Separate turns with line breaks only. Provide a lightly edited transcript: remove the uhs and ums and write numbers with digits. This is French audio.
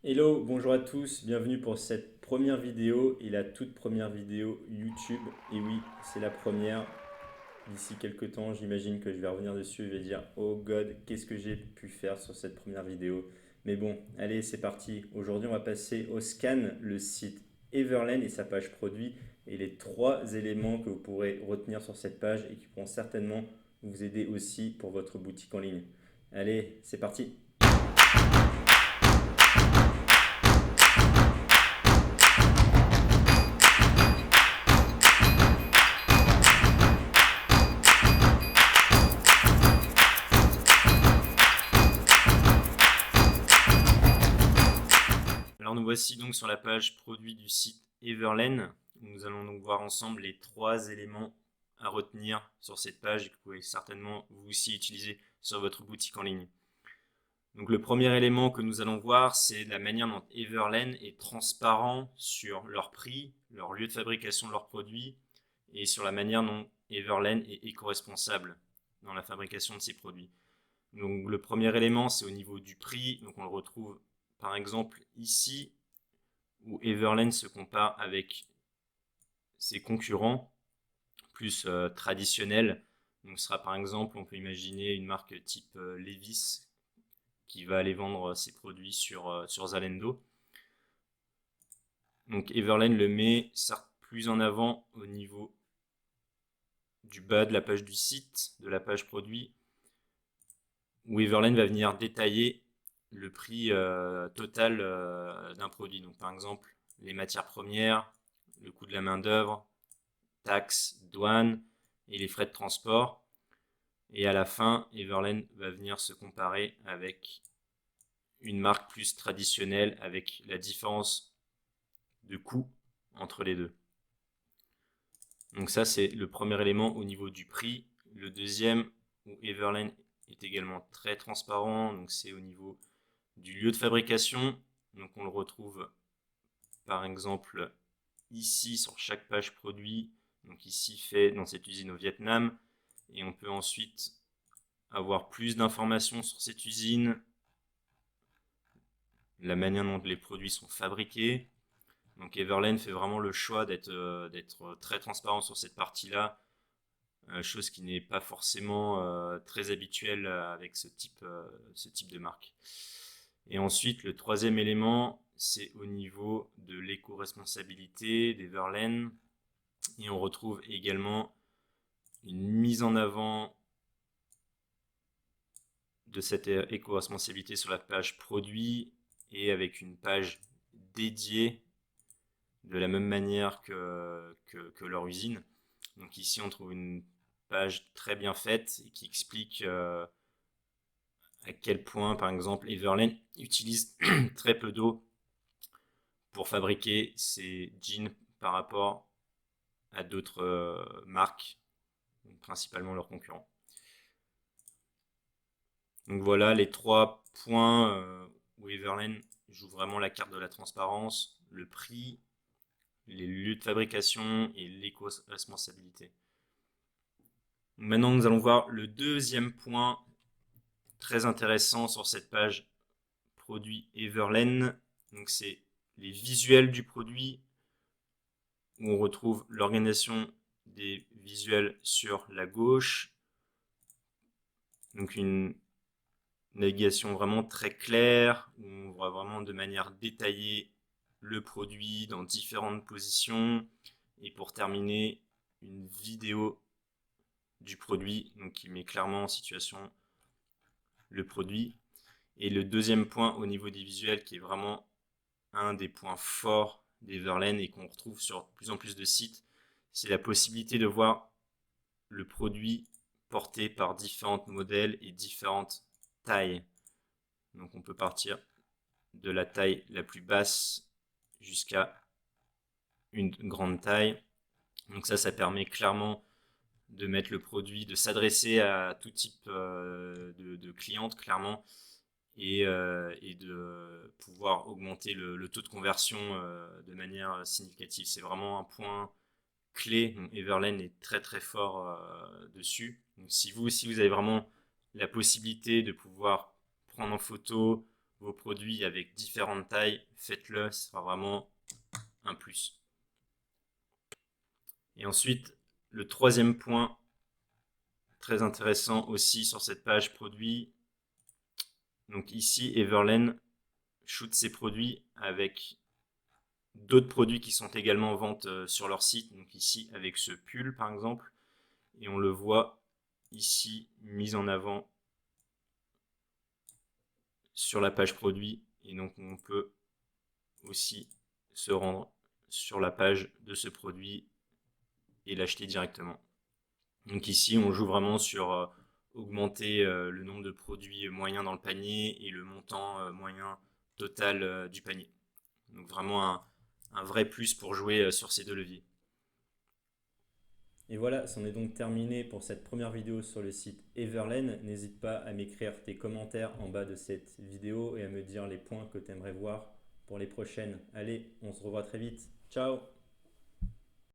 Hello, bonjour à tous, bienvenue pour cette première vidéo et la toute première vidéo YouTube. Et oui, c'est la première. D'ici quelques temps, j'imagine que je vais revenir dessus et je vais dire oh God, qu'est-ce que j'ai pu faire sur cette première vidéo. Mais bon, allez, c'est parti. Aujourd'hui, on va passer au scan, le site Everlane et sa page produit et les trois éléments que vous pourrez retenir sur cette page et qui pourront certainement vous aider aussi pour votre boutique en ligne. Allez, c'est parti. Alors nous voici donc sur la page produit du site Everlane. Nous allons donc voir ensemble les trois éléments à retenir sur cette page et que vous pouvez certainement vous aussi utiliser sur votre boutique en ligne. Donc le premier élément que nous allons voir, c'est la manière dont Everlane est transparent sur leur prix, leur lieu de fabrication de leurs produits et sur la manière dont Everlane est éco-responsable dans la fabrication de ses produits. Donc le premier élément, c'est au niveau du prix. Donc on le retrouve par exemple ici où Everlane se compare avec ses concurrents plus traditionnels. Donc ce sera par exemple, on peut imaginer une marque type Levi's qui va aller vendre ses produits sur Zalando. Donc Everlane le met certes plus en avant au niveau du bas de la page du site, de la page produit, où Everlane va venir détailler le prix total d'un produit. Donc par exemple, les matières premières, le coût de la main d'œuvre, taxes, douanes et les frais de transport. Et à la fin, Everlane va venir se comparer avec une marque plus traditionnelle avec la différence de coût entre les deux. Donc ça, c'est le premier élément au niveau du prix. Le deuxième, où Everlane est également très transparent, donc c'est au niveau du lieu de fabrication. Donc on le retrouve par exemple ici sur chaque page produit. Donc ici fait dans cette usine au Vietnam. Et on peut ensuite avoir plus d'informations sur cette usine, la manière dont les produits sont fabriqués. Donc Everlane fait vraiment le choix d'être très transparent sur cette partie-là, chose qui n'est pas forcément très habituelle avec ce type de marque. Et ensuite, le troisième élément, c'est au niveau de l'éco-responsabilité d'Everlane. Et on retrouve également une mise en avant de cette éco-responsabilité sur la page produit et avec une page dédiée de la même manière que leur usine. Donc ici, on trouve une page très bien faite et qui explique à quel point, par exemple, Everlane utilise très peu d'eau pour fabriquer ses jeans par rapport à d'autres marques, principalement leurs concurrents. Donc voilà les trois points où Everlane joue vraiment la carte de la transparence, le prix, les lieux de fabrication et l'éco-responsabilité. Maintenant, nous allons voir le deuxième point très intéressant sur cette page produit Everlane. Donc c'est les visuels du produit où on retrouve l'organisation des visuels sur la gauche. Donc une navigation vraiment très claire où on voit vraiment de manière détaillée le produit dans différentes positions. Et pour terminer, une vidéo du produit donc qui met clairement en situation le produit. Et le deuxième point au niveau des visuels qui est vraiment un des points forts d'Everlane et qu'on retrouve sur de plus en plus de sites, c'est la possibilité de voir le produit porté par différents modèles et différentes tailles. Donc on peut partir de la taille la plus basse jusqu'à une grande taille. Donc ça permet clairement de mettre le produit, de s'adresser à tout type de clientes clairement et de pouvoir augmenter le taux de conversion de manière significative. C'est vraiment un point clé. Donc Everlane est très très fort dessus. Donc si vous avez vraiment la possibilité de pouvoir prendre en photo vos produits avec différentes tailles, faites-le, ce sera vraiment un plus. Et ensuite, le troisième point très intéressant aussi sur cette page produit, donc ici Everlen shoot ses produits avec d'autres produits qui sont également en vente sur leur site, donc ici avec ce pull par exemple, et on le voit ici mis en avant sur la page produit, et donc on peut aussi se rendre sur la page de ce produit et l'acheter directement. Donc ici on joue vraiment sur augmenter le nombre de produits moyens dans le panier et le montant moyen total du panier. Donc vraiment un vrai plus pour jouer sur ces deux leviers.
Et voilà, c'en est donc terminé pour cette première vidéo sur le site Everlen. N'hésite pas à m'écrire tes commentaires en bas de cette vidéo et à me dire les points que tu aimerais voir pour les prochaines. Allez, on se revoit très vite. Ciao!